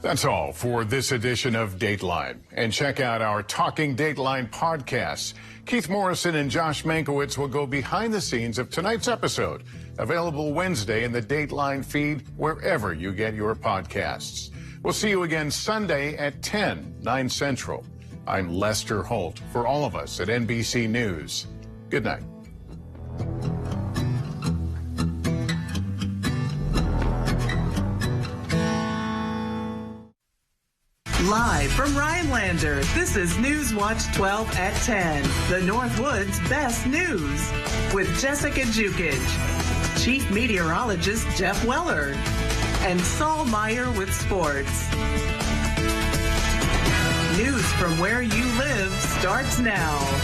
That's all for this edition of Dateline. And check out our Talking Dateline podcasts. Keith Morrison and Josh Mankiewicz will go behind the scenes of tonight's episode. Available Wednesday in the Dateline feed wherever you get your podcasts. We'll see you again Sunday at 10, 9 Central. I'm Lester Holt for all of us at NBC News. Good night. Live from Rhinelander, this is News Watch 12 at 10, the Northwood's best news, with Jessica Jukic, Chief Meteorologist Jeff Weller, and Saul Meyer with sports. News from where you live starts now.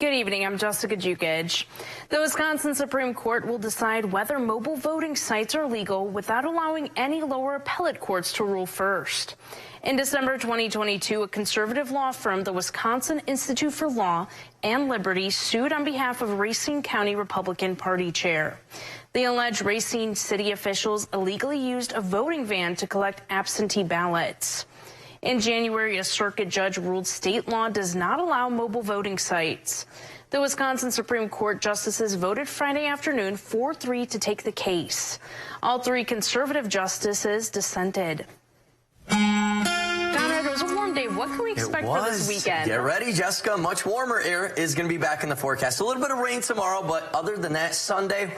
Good evening, I'm Jessica Jukic. The Wisconsin Supreme Court will decide whether mobile voting sites are legal without allowing any lower appellate courts to rule first. In December 2022, a conservative law firm, the Wisconsin Institute for Law and Liberty, sued on behalf of Racine County Republican Party chair. They alleged Racine city officials illegally used a voting van to collect absentee ballots. In January, a circuit judge ruled state law does not allow mobile voting sites. The Wisconsin Supreme Court justices voted Friday afternoon 4-3 to take the case. All three conservative justices dissented. Connor, it was a warm day. What can we expect for this weekend? Get ready, Jessica. Much warmer air is going to be back in the forecast. A little bit of rain tomorrow, but other than that, Sunday,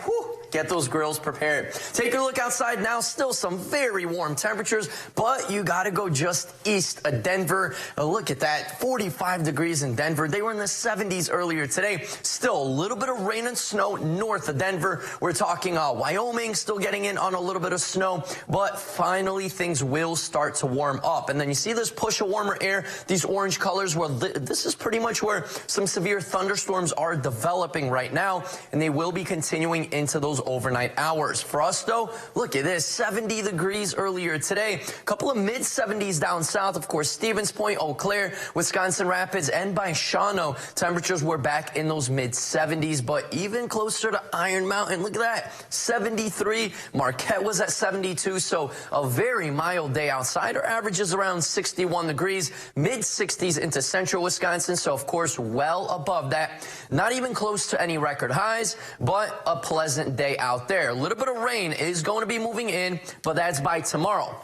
get those grills prepared. Take a look outside now. Still some very warm temperatures, but you got to go just east of Denver. Look at that, 45 degrees in Denver. They were in the 70s earlier today. Still a little bit of rain and snow north of Denver. We're talking Wyoming still getting in on a little bit of snow, but finally things will start to warm up. And then you see this push of warmer air, these orange colors. Well, this is pretty much where some severe thunderstorms are developing right now, and they will be continuing into those overnight hours. For us, though, look at this, 70 degrees earlier today. A couple of mid-70s down south, of course, Stevens Point, Eau Claire, Wisconsin Rapids, and by Shawano, temperatures were back in those mid-70s, but even closer to Iron Mountain, look at that, 73. Marquette was at 72, so a very mild day outside. Our average is around 61 degrees, mid-60s into central Wisconsin, so of course well above that. Not even close to any record highs, but a pleasant day out there. A little bit of rain is going to be moving in, but that's by tomorrow.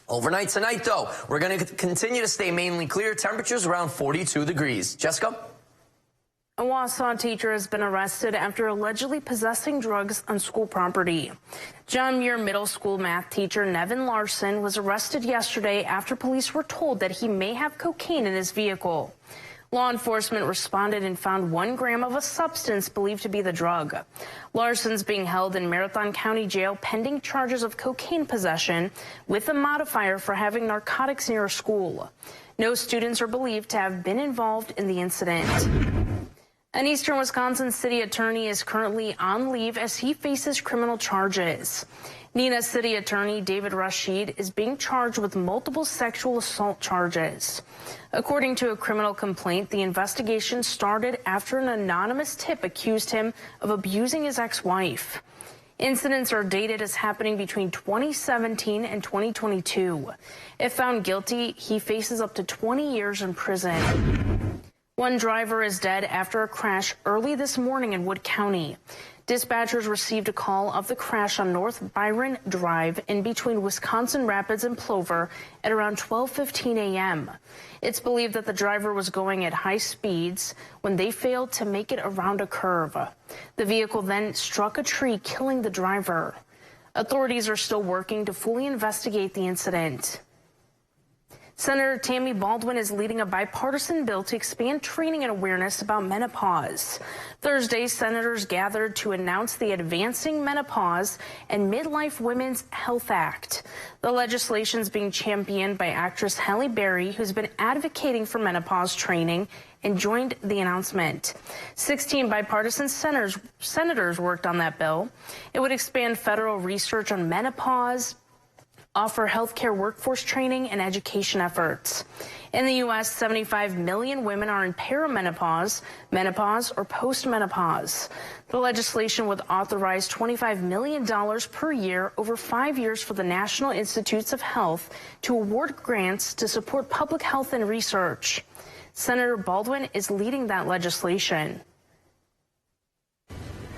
Overnight tonight, though, we're going to continue to stay mainly clear. Temperatures around 42 degrees. Jessica? A Wausau teacher has been arrested after allegedly possessing drugs on school property. John Muir Middle School math teacher Nevin Larson was arrested yesterday after police were told that he may have cocaine in his vehicle. Law enforcement responded and found 1 gram of a substance believed to be the drug. Larson's being held in Marathon County Jail pending charges of cocaine possession with a modifier for having narcotics near a school. No students are believed to have been involved in the incident. An eastern Wisconsin city attorney is currently on leave as he faces criminal charges. Neenah City Attorney David Rashid is being charged with multiple sexual assault charges. According to a criminal complaint, the investigation started after an anonymous tip accused him of abusing his ex-wife. Incidents are dated as happening between 2017 and 2022. If found guilty, he faces up to 20 years in prison. One driver is dead after a crash early this morning in Wood County. Dispatchers received a call of the crash on North Byron Drive in between Wisconsin Rapids and Plover at around 12:15 a.m. It's believed that the driver was going at high speeds when they failed to make it around a curve. The vehicle then struck a tree, killing the driver. Authorities are still working to fully investigate the incident. Senator Tammy Baldwin is leading a bipartisan bill to expand training and awareness about menopause. Thursday, senators gathered to announce the Advancing Menopause and Midlife Women's Health Act. The legislation is being championed by actress Halle Berry, who's been advocating for menopause training and joined the announcement. 16 bipartisan senators worked on that bill. It would expand federal research on menopause, offer healthcare workforce training and education efforts. In the U.S., 75 million women are in perimenopause, menopause, or postmenopause. The legislation would authorize $25 million per year over 5 years for the National Institutes of Health to award grants to support public health and research. Senator Baldwin is leading that legislation.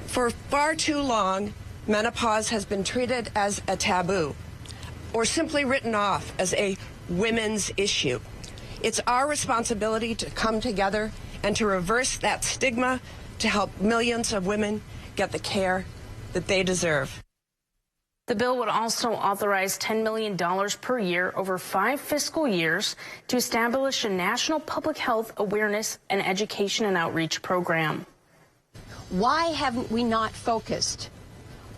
For far too long, menopause has been treated as a taboo or simply written off as a women's issue. It's our responsibility to come together and to reverse that stigma to help millions of women get the care that they deserve. The bill would also authorize $10 million per year over 5 fiscal years to establish a national public health awareness and education and outreach program. Why haven't we not focused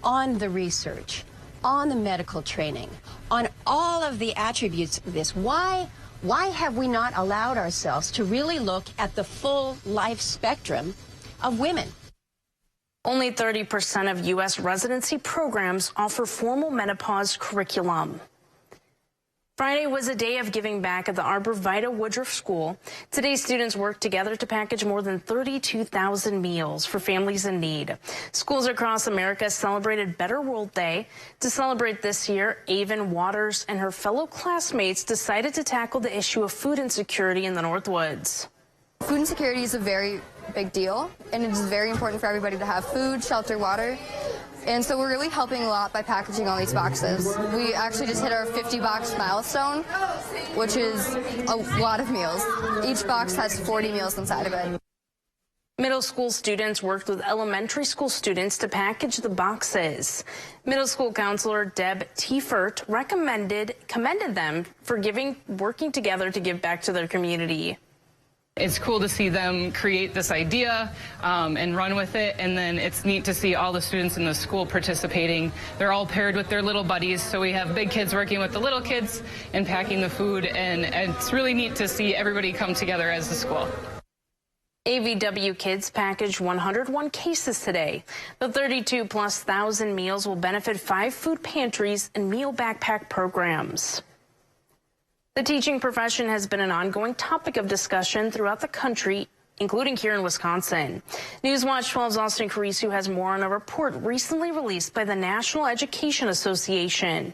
on the research, on the medical training, on all of the attributes of this? Why have we not allowed ourselves to really look at the full life spectrum of women? Only 30% of U.S. residency programs offer formal menopause curriculum. Friday was a day of giving back at the Arbor Vita Woodruff School. Today, students worked together to package more than 32,000 meals for families in need. Schools across America celebrated Better World Day. To celebrate this year, Avon Waters and her fellow classmates decided to tackle the issue of food insecurity in the Northwoods. Food insecurity is a very big deal, and it is very important for everybody to have food, shelter, water. And so we're really helping a lot by packaging all these boxes. We actually just hit our 50-box milestone, which is a lot of meals. Each box has 40 meals inside of it. Middle school students worked with elementary school students to package the boxes. Middle school counselor Deb Tiefert commended them for working together to give back to their community. It's cool to see them create this idea and run with it, and then it's neat to see all the students in the school participating. They're all paired with their little buddies, so we have big kids working with the little kids and packing the food, and it's really neat to see everybody come together as a school. AVW kids packaged 101 cases today. The 32,000+ meals will benefit 5 food pantries and meal backpack programs. The teaching profession has been an ongoing topic of discussion throughout the country, including here in Wisconsin. Newswatch 12's Austin Carisu has more on a report recently released by the National Education Association.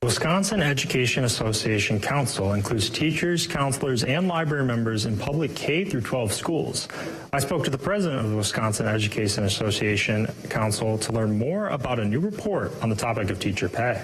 The Wisconsin Education Association Council includes teachers, counselors, and library members in public K-12 schools. I spoke to the president of the Wisconsin Education Association Council to learn more about a new report on the topic of teacher pay.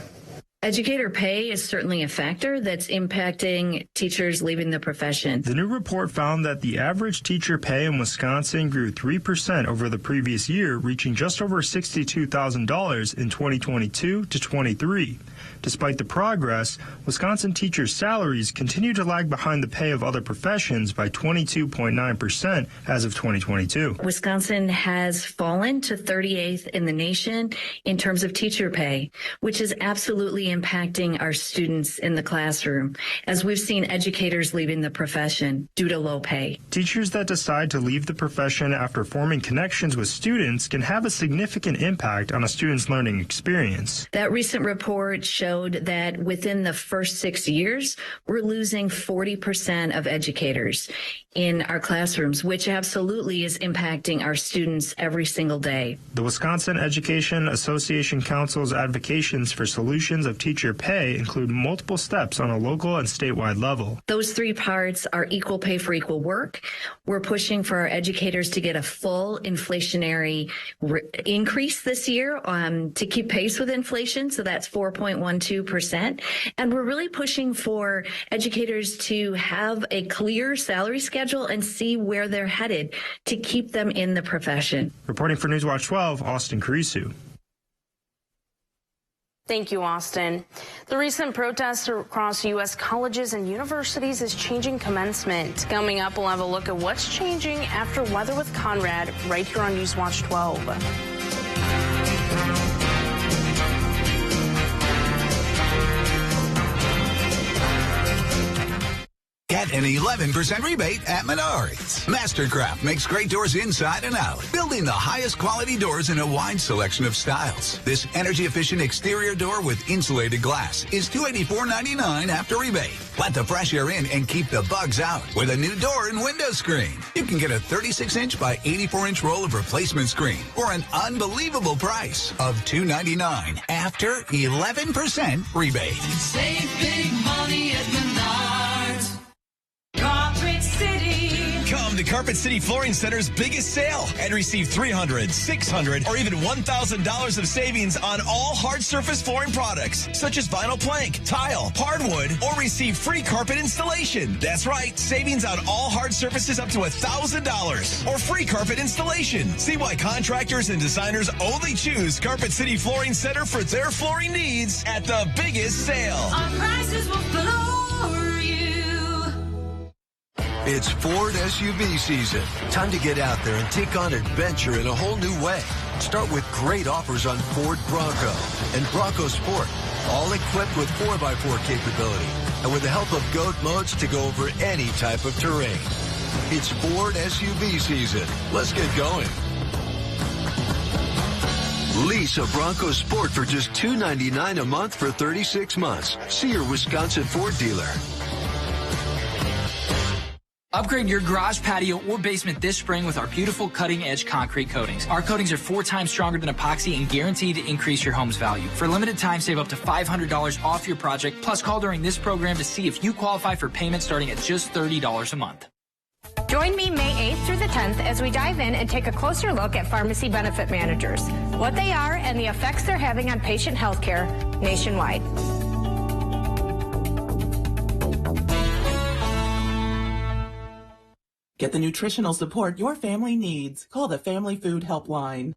Educator pay is certainly a factor that's impacting teachers leaving the profession. The new report found that the average teacher pay in Wisconsin grew 3% over the previous year, reaching just over $62,000 in 2022 to 23. Despite the progress, Wisconsin teachers' salaries continue to lag behind the pay of other professions by 22.9% as of 2022. Wisconsin has fallen to 38th in the nation in terms of teacher pay, which is absolutely impacting our students in the classroom, as we've seen educators leaving the profession due to low pay. Teachers that decide to leave the profession after forming connections with students can have a significant impact on a student's learning experience. That recent report showed that within the first 6 years, we're losing 40% of educators in our classrooms, which absolutely is impacting our students every single day. The Wisconsin Education Association Council's advocations for solutions of teacher pay include multiple steps on a local and statewide level. Those 3 parts are equal pay for equal work. We're pushing for our educators to get a full inflationary increase this year to keep pace with inflation, so that's 4.12%. And we're really pushing for educators to have a clear salary schedule and see where they're headed to keep them in the profession. Reporting for Newswatch 12, Austin Carisu. Thank you, Austin. The recent protests across U.S. colleges and universities is changing commencement. Coming up, we'll have a look at what's changing after Weather with Conrad right here on Newswatch 12. Get Get an 11% rebate at Menards. Mastercraft makes great doors inside and out, building the highest quality doors in a wide selection of styles. This energy-efficient exterior door with insulated glass is $284.99 after rebate. Let the fresh air in and keep the bugs out with a new door and window screen. You can get a 36-inch by 84-inch roll of replacement screen for an unbelievable price of $299 after 11% rebate. Save big money at Menards. Carpet City. Come to Carpet City Flooring Center's biggest sale and receive $300, $600, or even $1,000 of savings on all hard surface flooring products, such as vinyl plank, tile, hardwood, or receive free carpet installation. That's right, savings on all hard surfaces up to $1,000 or free carpet installation. See why contractors and designers only choose Carpet City Flooring Center for their flooring needs at the biggest sale. Our prices will floor you. It's Ford SUV season. Time to get out there and take on adventure in a whole new way. Start with great offers on Ford Bronco and Bronco Sport, all equipped with 4x4 capability and with the help of GOAT modes to go over any type of terrain. It's Ford SUV season. Let's get going. Lease a Bronco Sport for just $299 a month for 36 months. See your Wisconsin Ford dealer. Upgrade your garage, patio, or basement this spring with our beautiful cutting-edge concrete coatings. Our coatings are 4 times stronger than epoxy and guaranteed to increase your home's value. For a limited time, save up to $500 off your project. Plus, call during this program to see if you qualify for payment starting at just $30 a month. Join me May 8th through the 10th as we dive in and take a closer look at pharmacy benefit managers, what they are, and the effects they're having on patient health care nationwide. Get the nutritional support your family needs. Call the Family Food Helpline.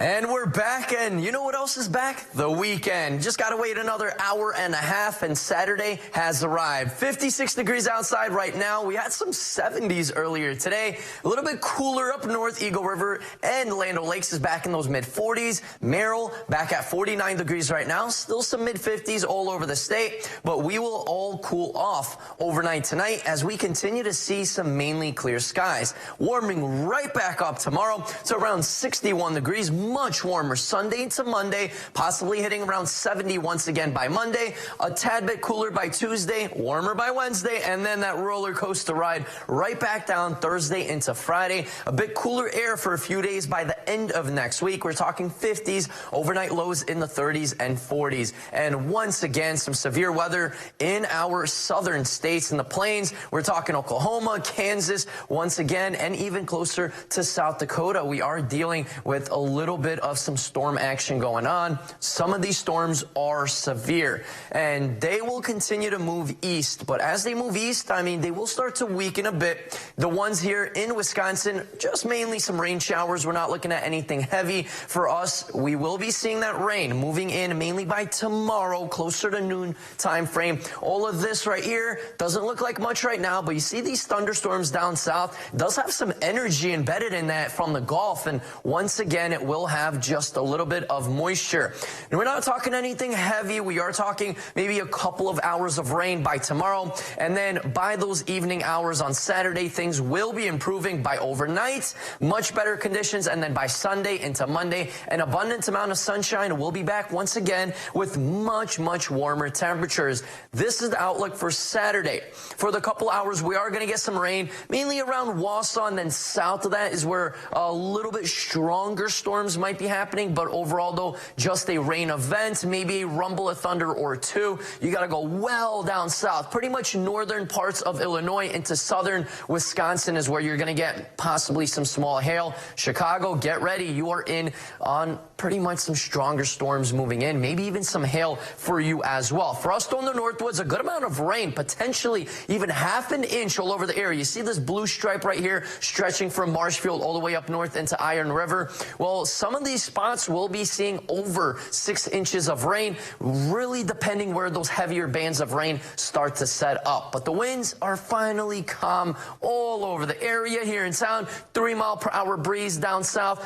And we're back, and you know what else is back? The weekend. Just got to wait another hour and a half, and Saturday has arrived. 56 degrees outside right now. We had some 70s earlier today. A little bit cooler up north. Eagle River and Land O'Lakes is back in those mid-40s. Merrill back at 49 degrees right now. Still some mid-50s all over the state, but we will all cool off overnight tonight as we continue to see some mainly clear skies. Warming right back up tomorrow to around 61 degrees. Much warmer Sunday into Monday, possibly hitting around 70 once again by Monday, a tad bit cooler by Tuesday, warmer by Wednesday, and then that roller coaster ride right back down Thursday into Friday. A bit cooler air for a few days by the end of next week. We're talking 50s, overnight lows in the 30s and 40s. And once again, some severe weather in our southern states. In the plains, we're talking Oklahoma, Kansas, once again, and even closer to South Dakota. We are dealing with a little bit of some storm action going on. Some of these storms are severe, and they will continue to move east. But as they move east, I mean, they will start to weaken a bit. The ones here in Wisconsin, just mainly some rain showers. We're not looking at anything heavy for us. We will be seeing that rain moving in mainly by tomorrow, closer to noon time frame. All of this right here doesn't look like much right now, but you see these thunderstorms down south. It does have some energy embedded in that from the Gulf, and once again, it will have just a little bit of moisture. And we're not talking anything heavy. We are talking maybe a couple of hours of rain by tomorrow. And then by those evening hours on Saturday, things will be improving by overnight. Much better conditions. And then by Sunday into Monday, an abundant amount of sunshine. We'll be back once again with much, much warmer temperatures. This is the outlook for Saturday. For the couple hours, we are going to get some rain, mainly around Wausau, and then south of that is where a little bit stronger storms might be happening, but overall, though, just a rain event, maybe a rumble of thunder or two. You got to go well down south. Pretty much northern parts of Illinois into southern Wisconsin is where you're going to get possibly some small hail. Chicago, get ready. You are in on pretty much some stronger storms moving in, maybe even some hail for you as well. For us though in the Northwoods, a good amount of rain, potentially even half an inch all over the area. You see this blue stripe right here stretching from Marshfield all the way up north into Iron River. Well, some of these spots will be seeing over 6 inches of rain, really depending where those heavier bands of rain start to set up. But the winds are finally calm all over the area here in town. 3-mile-per-hour breeze down south.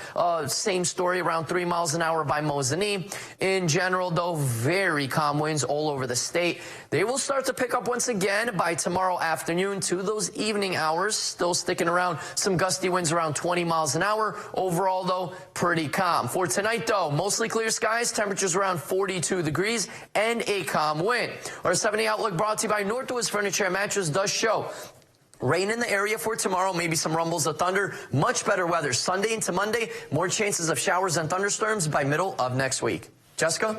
Same story, around 3 miles an hour by Mosinee. In general, though, very calm winds all over the state. They will start to pick up once again by tomorrow afternoon to those evening hours. Still sticking around, some gusty winds around 20 miles an hour. Overall, though, pretty calm. For tonight, though, mostly clear skies, temperatures around 42 degrees, and a calm wind. Our 7-day outlook brought to you by Northwoods Furniture and Mattress does show rain in the area for tomorrow, maybe some rumbles of thunder. Much better weather Sunday into Monday. More chances of showers and thunderstorms by middle of next week. Jessica?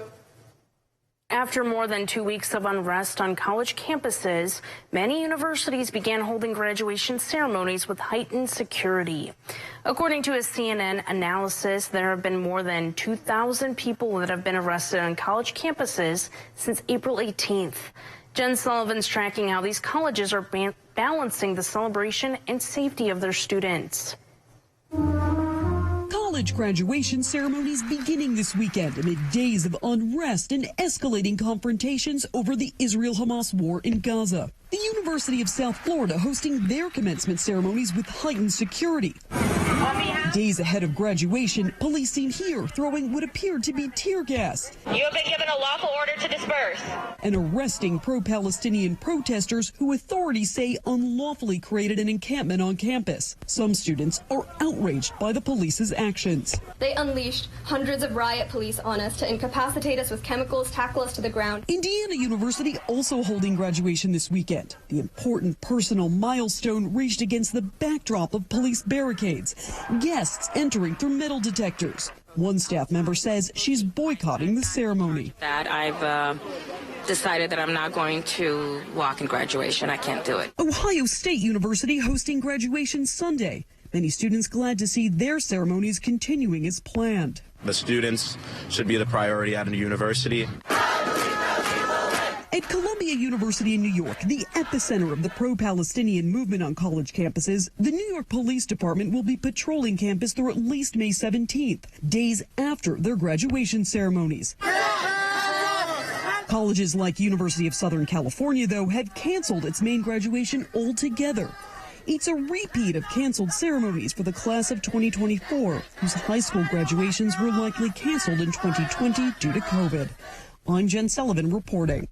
After more than 2 weeks of unrest on college campuses, many universities began holding graduation ceremonies with heightened security. According to a CNN analysis, there have been more than 2,000 people that have been arrested on college campuses since April 18th. Jen Sullivan's tracking how these colleges are balancing the celebration and safety of their students. College graduation ceremonies beginning this weekend amid days of unrest and escalating confrontations over the Israel-Hamas war in Gaza. The University of South Florida hosting their commencement ceremonies with heightened security. Days ahead of graduation, police seen here throwing what appeared to be tear gas. You have been given a lawful order to disperse. And arresting pro-Palestinian protesters who authorities say unlawfully created an encampment on campus. Some students are outraged by the police's actions. They unleashed hundreds of riot police on us to incapacitate us with chemicals, tackle us to the ground. Indiana University also holding graduation this weekend. The important personal milestone reached against the backdrop of police barricades. Guests entering through metal detectors. One staff member says she's boycotting the ceremony. That I've decided that I'm not going to walk in graduation. I can't do it. Ohio State University hosting graduation Sunday. Many students glad to see their ceremonies continuing as planned. The students should be the priority at a university. At Columbia University in New York, the epicenter of the pro-Palestinian movement on college campuses, the New York Police Department will be patrolling campus through at least May 17th, days after their graduation ceremonies. Colleges like University of Southern California, though, have canceled its main graduation altogether. It's a repeat of canceled ceremonies for the class of 2024, whose high school graduations were likely canceled in 2020 due to COVID. I'm Jen Sullivan reporting.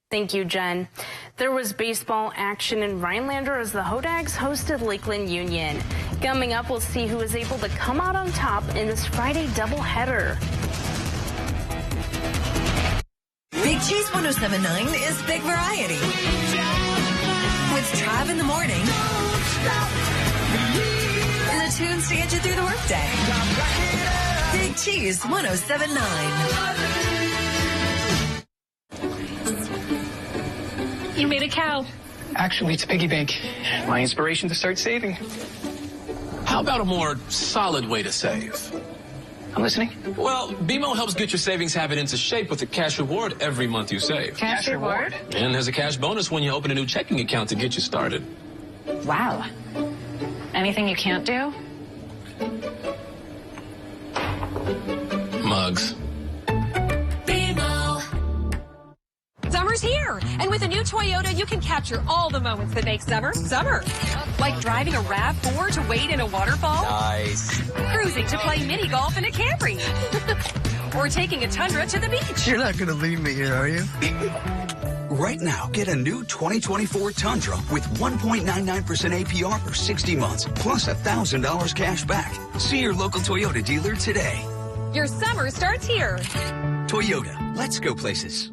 Thank you, Jen. There was baseball action in Rhinelander as the Hodags hosted Lakeland Union. Coming up, we'll see who is able to come out on top in this Friday doubleheader. Big Cheese 107.9 is Big Variety. With Trav in the morning. And the tunes to get you through the workday. Big Cheese 107.9. You made a cow. Actually, it's a piggy bank. My inspiration to start saving. How about a more solid way to save? I'm listening. Well, BMO helps get your savings habit into shape with a cash reward every month you save. Cash reward? And there's a cash bonus when you open a new checking account to get you started. Wow. Anything you can't do? Mugs. Summer's here, and with a new Toyota, you can capture all the moments that make summer, summer. Like driving a RAV4 to wade in a waterfall. Nice. Cruising to play mini golf in a Camry. Or taking a Tundra to the beach. You're not going to leave me here, are you? Right now, get a new 2024 Tundra with 1.99% APR for 60 months, plus $1,000 cash back. See your local Toyota dealer today. Your summer starts here. Toyota, let's go places.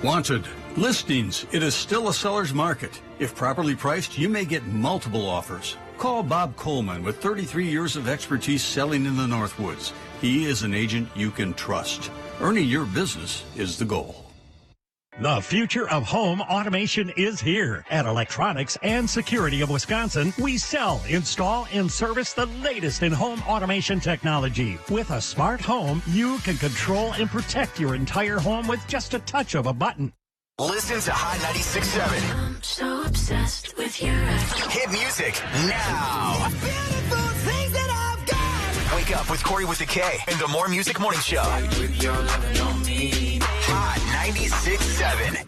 Wanted. Listings. It is still a seller's market. If properly priced, you may get multiple offers. Call Bob Coleman with 33 years of expertise selling in the Northwoods. He is an agent you can trust. Earning your business is the goal. The future of home automation is here. At Electronics and Security of Wisconsin, we sell, install, and service the latest in home automation technology. With a smart home, you can control and protect your entire home with just a touch of a button. Listen to High 96.7. I'm so obsessed with your Hit music now. Wake up with Corey with a K and the More Music Morning Show. Hot 96.7.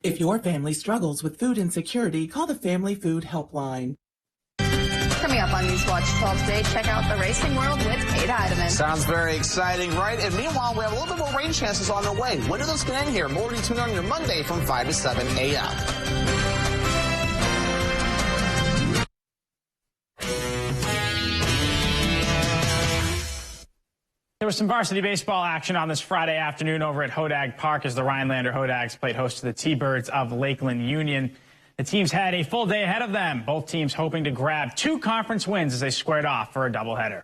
If your family struggles with food insecurity, call the Family Food Helpline. Coming up on Newswatch 12 today, check out the racing world with Kate Heidemann. Sounds very exciting, right? And meanwhile, we have a little bit more rain chances on the way. When are those going to end here? More to tune on your Monday from 5 to 7 a.m. There was some varsity baseball action on this Friday afternoon over at Hodag Park as the Rhinelander Hodags played host to the T-Birds of Lakeland Union. The teams had a full day ahead of them, both teams hoping to grab 2 conference wins as they squared off for a doubleheader.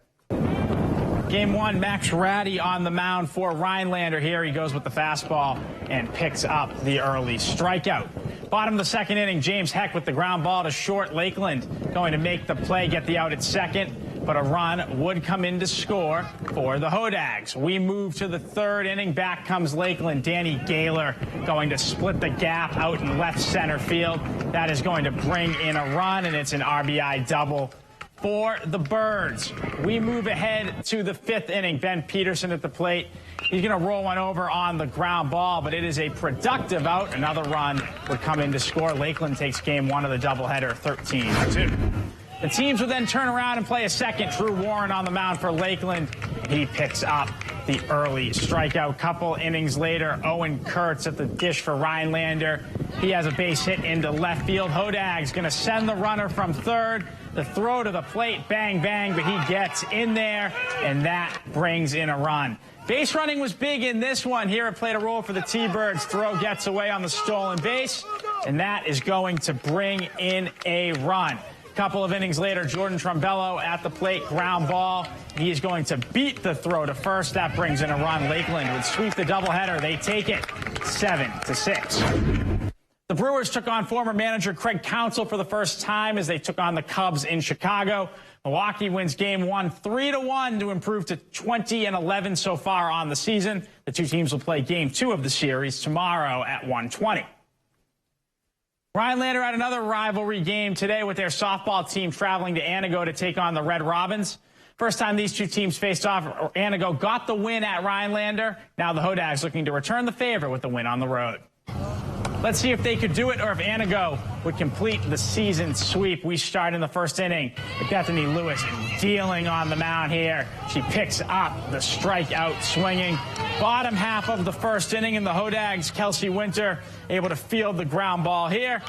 Game 1, Max Ratty on the mound for Rhinelander here. He goes with the fastball and picks up the early strikeout. Bottom of the second inning, James Heck with the ground ball to short. Lakeland going to make the play, get the out at second, but a run would come in to score for the Hodags. We move to the third inning. Back comes Lakeland. Danny Gaylor going to split the gap out in left center field. That is going to bring in a run, and it's an RBI double for the Birds. We move ahead to the 5th inning. Ben Peterson at the plate. He's going to roll one over on the ground ball, but it is a productive out. Another run would come in to score. Lakeland takes game 1 of the doubleheader 13-2. The teams would then turn around and play a second. Drew Warren on the mound for Lakeland. He picks up the early strikeout. Couple innings later, Owen Kurtz at the dish for Rhinelander. He has a base hit into left field. Hodag's going to send the runner from third. The throw to the plate, bang, bang, but he gets in there, and that brings in a run. Base running was big in this one. Here it played a role for the T-Birds. Throw gets away on the stolen base, and that is going to bring in a run. Couple of innings later, Jordan Trombello at the plate, ground ball. He is going to beat the throw to first. That brings in a run. Lakeland would sweep the doubleheader. They take it 7-6. The Brewers took on former manager Craig Counsell for the first time as they took on the Cubs in Chicago. Milwaukee wins game 1 3-1 to improve to 20-11 so far on the season. The two teams will play game 2 of the series tomorrow at 1:20. Rhinelander had another rivalry game today with their softball team traveling to Antigo to take on the Red Robins. First time these two teams faced off, Antigo got the win at Rhinelander. Now the Hodags looking to return the favor with the win on the road. Let's see if they could do it or if Antigo would complete the season sweep. We start in the first inning with Bethany Lewis dealing on the mound here. She picks up the strikeout swinging. Bottom half of the first inning in the Hodags, Kelsey Winter able to field the ground ball here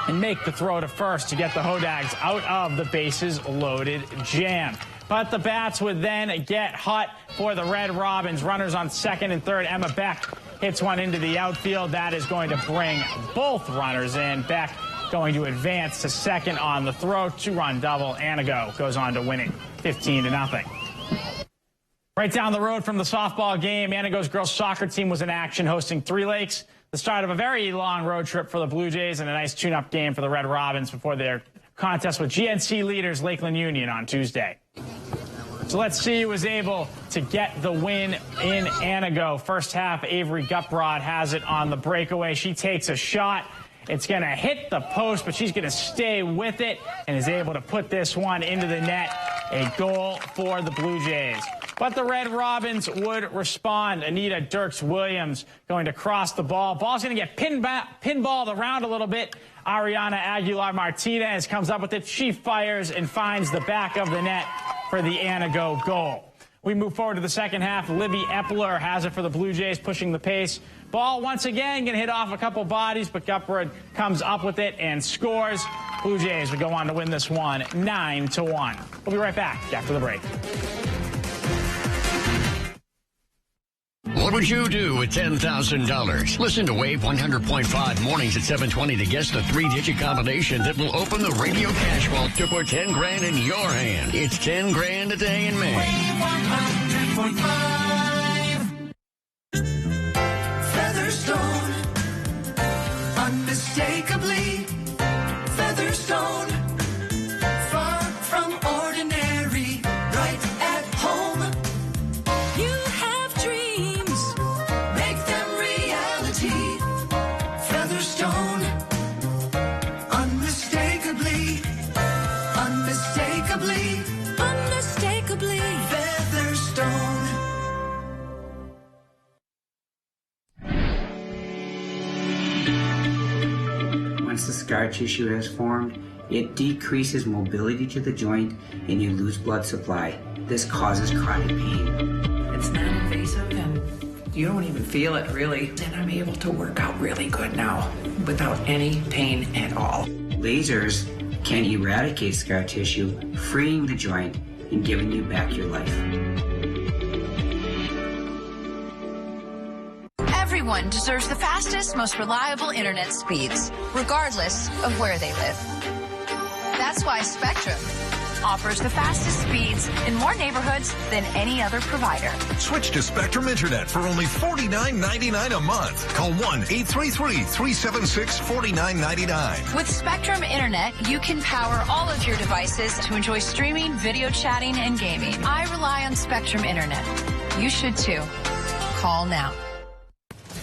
and make the throw to first to get the Hodags out of the bases loaded jam. But the bats would then get hot for the Red Robins. Runners on second and third. Emma Beck hits one into the outfield. That is going to bring both runners in. Beck going to advance to second on the throw. 2-run double. Antigo goes on to win it 15-0. Right down the road from the softball game, Antigo's girls soccer team was in action hosting Three Lakes. The start of a very long road trip for the Blue Jays and a nice tune-up game for the Red Robins before their contest with GNC leaders Lakeland Union on Tuesday. So let's see who was able to get the win in Antigo. First half, Avery Guprod has it on the breakaway. She takes a shot. It's going to hit the post, but she's going to stay with it and is able to put this one into the net. A goal for the Blue Jays. But the Red Robins would respond. Anita Dirks-Williams going to cross the ball. Ball's going to get pinballed around a little bit. Ariana Aguilar-Martinez comes up with it. She fires and finds the back of the net for the Antigo goal. We move forward to the second half. Libby Epler has it for the Blue Jays, pushing the pace. Ball once again going to hit off a couple bodies, but Guprod comes up with it and scores. Blue Jays would go on to win this one 9-1. We'll be right back after the break. What would you do with $10,000? Listen to Wave 100.5 mornings at 7:20 to guess the 3-digit combination that will open the radio cash vault to put 10 grand in your hand. It's 10 grand a day in May. Wave 100.5. Featherstone. Unmistakably Featherstone. Far from ordinary. Right at home. You have dreams. Make them reality. Featherstone. Unmistakably. Unmistakably. Unmistakably. Featherstone. scar tissue has formed, it decreases mobility to the joint and you lose blood supply. This causes chronic pain. It's non-invasive and you don't even feel it really. And I'm able to work out really good now without any pain at all. Lasers can eradicate scar tissue, freeing the joint and giving you back your life. Everyone deserves the fastest, most reliable internet speeds, regardless of where they live. That's why Spectrum offers the fastest speeds in more neighborhoods than any other provider. Switch to Spectrum Internet for only $49.99 a month. Call 1-833-376-4999. With Spectrum Internet, you can power all of your devices to enjoy streaming, video chatting, and gaming. I rely on Spectrum Internet. You should too. Call now.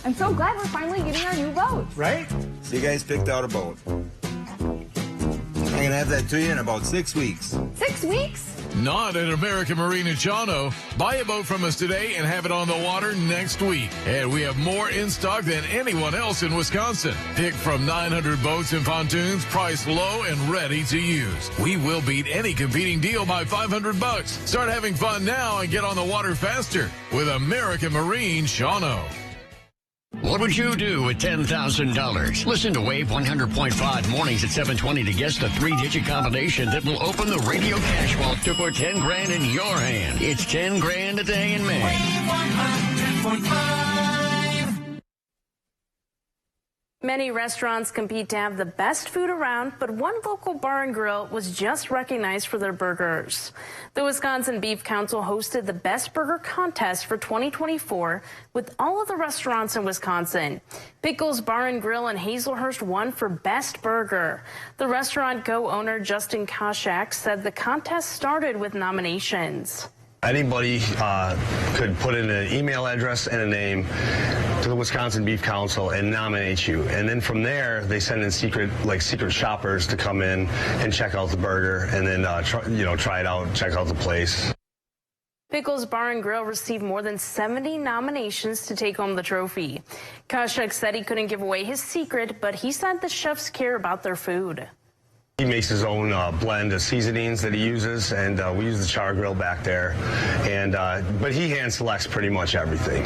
I'm so glad we're finally getting our new boat. Right? So you guys picked out a boat. I'm going to have that to you in about 6 weeks. 6 weeks? Not at American Marine in Shawano. Buy a boat from us today and have it on the water next week. And we have more in stock than anyone else in Wisconsin. Pick from 900 boats and pontoons, priced low and ready to use. We will beat any competing deal by $500. Start having fun now and get on the water faster with American Marine Shawano. What would you do with $10,000? Listen to Wave 100.5 mornings at 7:20 to guess the 3-digit combination that will open the radio cash vault to put 10 grand in your hand. It's 10 grand a day in May. Wave 100.5. Many restaurants compete to have the best food around, but one local bar and grill was just recognized for their burgers. The Wisconsin Beef Council hosted the Best Burger Contest for 2024 with all of the restaurants in Wisconsin. Pickles Bar and Grill in Hazelhurst won for Best Burger. The restaurant co-owner Justin Koshak said the contest started with nominations. Anybody could put in an email address and a name to the Wisconsin Beef Council and nominate you. And then from there, they send in secret shoppers to come in and check out the burger and then, try it out, check out the place. Pickles Bar and Grill received more than 70 nominations to take home the trophy. Koshak said he couldn't give away his secret, but he said the chefs care about their food. He makes his own blend of seasonings that he uses, and we use the char grill back there. And but he hand selects pretty much everything.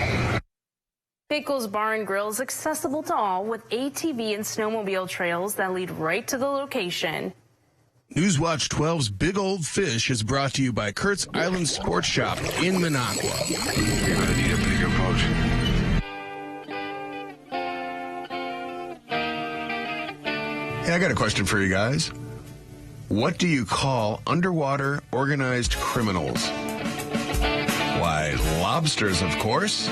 Pickles Bar and Grill is accessible to all with ATV and snowmobile trails that lead right to the location. Newswatch 12's Big Old Fish is brought to you by Kurt's Island Sports Shop in Minocqua. You're going to need a bigger boat. Hey, I got a question for you guys. What do you call underwater organized criminals? Why, lobsters, of course.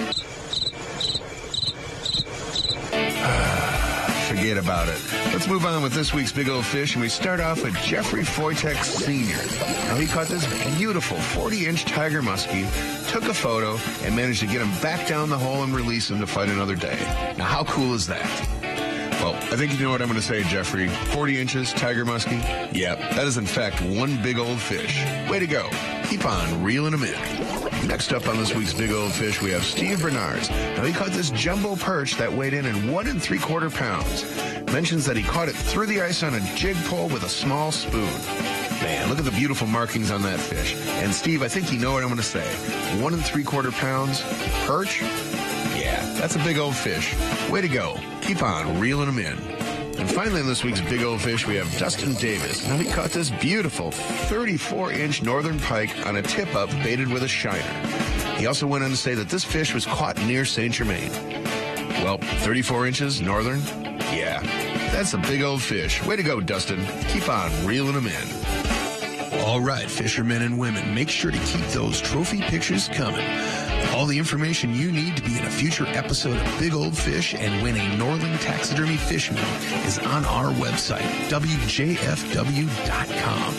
Forget about it. Let's move on with this week's Big Old Fish, and we start off with Jeffrey Foytek Sr. Now, he caught this beautiful 40-inch tiger muskie, took a photo, and managed to get him back down the hole and release him to fight another day. Now, how cool is that? Well, I think you know what I'm going to say, Jeffrey. 40 inches, tiger muskie? Yep, that is in fact one big old fish. Way to go. Keep on reeling them in. Next up on this week's Big Old Fish, we have Steve Bernards. Now, he caught this jumbo perch that weighed in 1 3/4 pounds. Mentions that he caught it through the ice on a jig pole with a small spoon. Man, look at the beautiful markings on that fish. And Steve, I think you know what I'm going to say. 1 3/4 pounds, perch? Yeah, that's a big old fish. Way to go. Keep on reeling them in. And finally, in this week's Big Old Fish, we have Dustin Davis. Now, he caught this beautiful 34-inch northern pike on a tip-up baited with a shiner. He also went on to say that this fish was caught near St. Germain. Well, 34 inches northern? Yeah, that's a big old fish. Way to go, Dustin. Keep on reeling them in. All right, fishermen and women, make sure to keep those trophy pictures coming. All the information you need to be in a future episode of Big Old Fish and win a Norland Taxidermy fish meal is on our website, WJFW.com.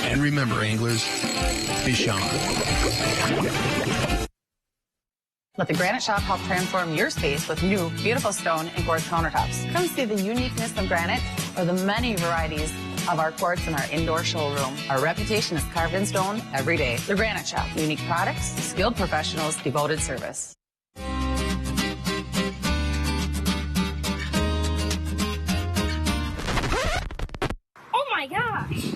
And remember, anglers, fish on. Let the Granite Shop help transform your space with new, beautiful stone and quartz countertops. Come see the uniqueness of granite or the many varieties of our quartz in our indoor showroom. Our reputation is carved in stone every day. The Granite Shop. Unique products, skilled professionals, devoted service.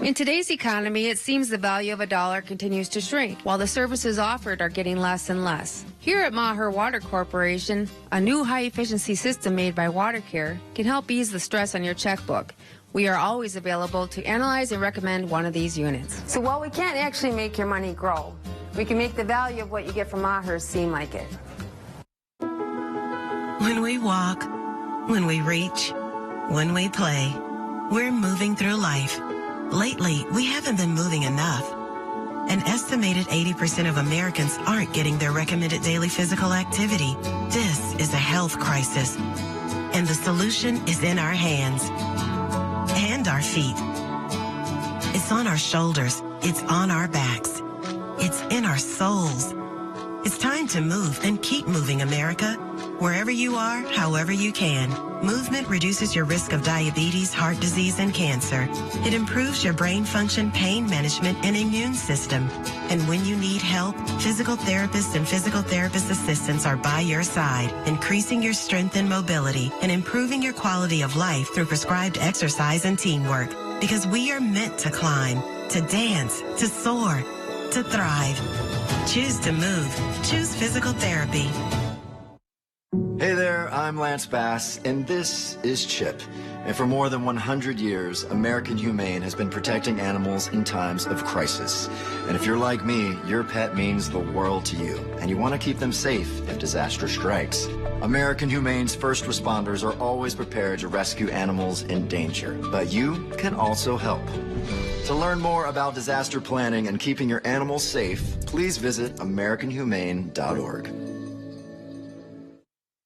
In today's economy, it seems the value of a dollar continues to shrink, while the services offered are getting less and less. Here at Maher Water Corporation, a new high-efficiency system made by WaterCare can help ease the stress on your checkbook. We are always available to analyze and recommend one of these units. So while we can't actually make your money grow, we can make the value of what you get from Maher seem like it. When we walk, when we reach, when we play, we're moving through life. Lately, we haven't been moving enough. An estimated 80% of Americans aren't getting their recommended daily physical activity. This is a health crisis, and the solution is in our hands and our feet. It's on our shoulders. It's on our backs. It's in our souls. It's time to move and keep moving, America. Wherever you are, however you can. Movement reduces your risk of diabetes, heart disease, and cancer. It improves your brain function, pain management, and immune system. And when you need help, physical therapists and physical therapist assistants are by your side, increasing your strength and mobility and improving your quality of life through prescribed exercise and teamwork. Because we are meant to climb, to dance, to soar, to thrive. Choose to move. Choose physical therapy. Hey there, I'm Lance Bass, and this is CHIP. And for more than 100 years, American Humane has been protecting animals in times of crisis. And if you're like me, your pet means the world to you, and you want to keep them safe if disaster strikes. American Humane's first responders are always prepared to rescue animals in danger, but you can also help. To learn more about disaster planning and keeping your animals safe, please visit AmericanHumane.org.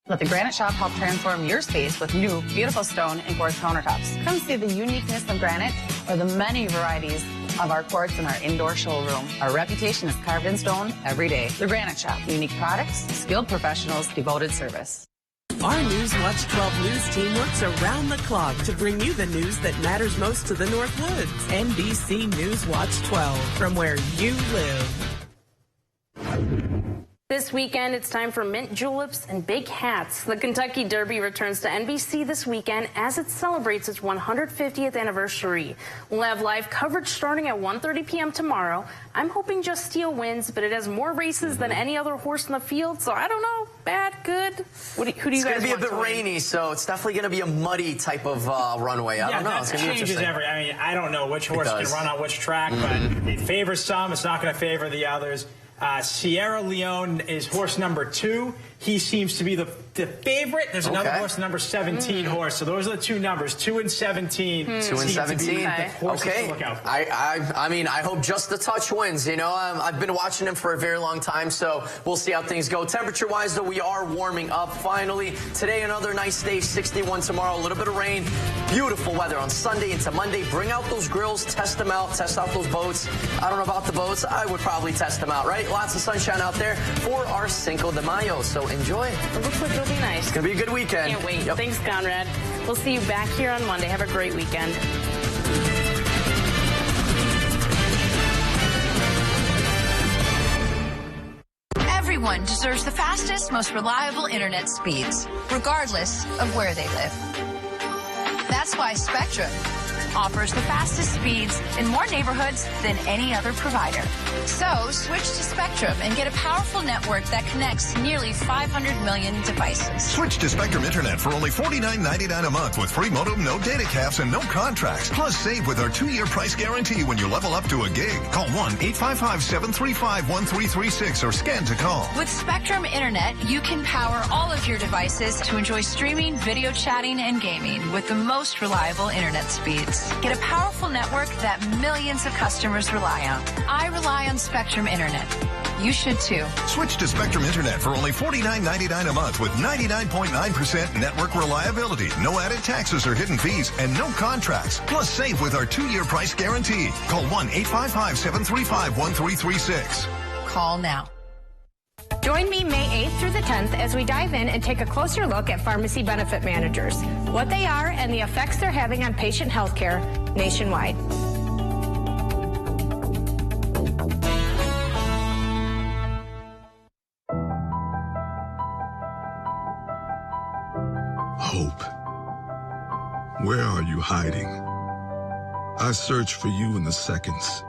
Let the Granite Shop help transform your space with new, beautiful stone and quartz countertops. Come see the uniqueness of granite or the many varieties of our quartz in our indoor showroom. Our reputation is carved in stone every day. The Granite Shop. Unique products, skilled professionals, devoted service. Our Newswatch 12 news team works around the clock to bring you the news that matters most to the North Woods. NBC Newswatch 12, from where you live. This weekend, it's time for mint juleps and big hats. The Kentucky Derby returns to NBC this weekend as it celebrates its 150th anniversary. We'll have live coverage starting at 1:30 p.m. tomorrow. I'm hoping Just Steel wins, but it has more races than any other horse in the field, so I don't know. Bad, good? Who do you guys want? It's going to be a bit rainy, so it's definitely going to be a muddy type of runway. I don't know. That it's going to be changes interesting. I mean, I don't know which horse can run on which track, but it favors some. It's not going to favor the others. Sierra Leone is horse number 2. He seems to be the favorite. There's another horse, number 17 horse. So those are the two numbers, 2 and 17. 2 and 17. Okay. I mean, I hope Just the Touch wins. You know, I've been watching him for a very long time, so we'll see how things go. Temperature-wise, though, we are warming up finally. Today, another nice day, 61 tomorrow, a little bit of rain. Beautiful weather on Sunday into Monday. Bring out those grills, test them out, test out those boats. I don't know about the boats. I would probably test them out, right? Lots of sunshine out there for our Cinco de Mayo, so enjoy. It looks like it'll be nice. It's going to be a good weekend. Can't wait. Yep. Thanks, Conrad. We'll see you back here on Monday. Have a great weekend. Everyone deserves the fastest, most reliable internet speeds, regardless of where they live. That's why Spectrum offers the fastest speeds in more neighborhoods than any other provider. So switch to Spectrum and get a powerful network that connects nearly 500 million devices. Switch to Spectrum Internet for only $49.99 a month with free modem, no data caps, and no contracts. Plus, save with our 2-year price guarantee when you level up to a gig. Call 1-855-735-1336 or scan to call. With Spectrum Internet, you can power all of your devices to enjoy streaming, video chatting, and gaming with the most reliable internet speeds. Get a powerful network that millions of customers rely on. I rely on Spectrum Internet. You should too. Switch to Spectrum Internet for only $49.99 a month with 99.9% network reliability, no added taxes or hidden fees, and no contracts. Plus, save with our 2-year price guarantee. Call 1-855-735-1336. Call now. Join me May 8th through the 10th as we dive in and take a closer look at pharmacy benefit managers, what they are, and the effects they're having on patient health care nationwide. Hope. Where are you hiding? I search for you in the seconds,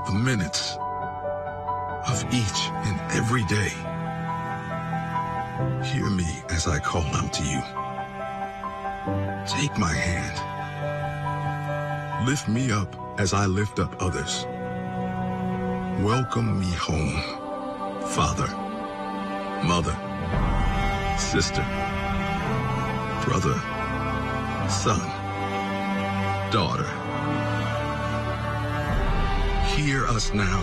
the minutes of each and every day. Hear me as I call out to you. Take my hand. Lift me up as I lift up others. Welcome me home, father, mother, sister, brother, son, daughter. Hear us now.